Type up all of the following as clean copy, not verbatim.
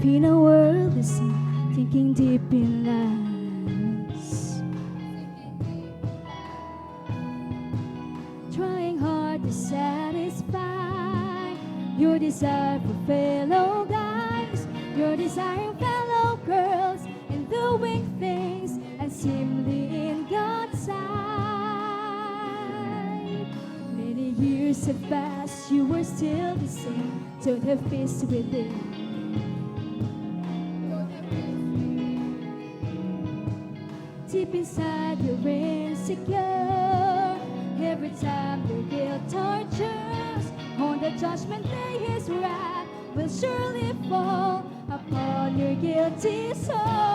in a worldly sin, thinking deep in lies, trying hard to satisfy your desire for fellow guys, your desire for fellow girls, and doing things unseemly in God's sight. Many years have passed, you were still the same, don't have peace within. Deep inside you're insecure. Every time your guilt tortures, on the judgment day his wrath will surely fall upon your guilty soul.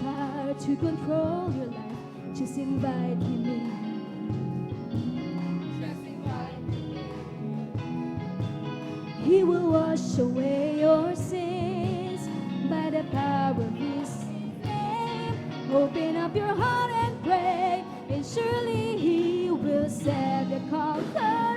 Power to control your life, just invite him in. He will wash away your sins by the power of his name. Open up your heart and pray, and surely he will set the conqueror.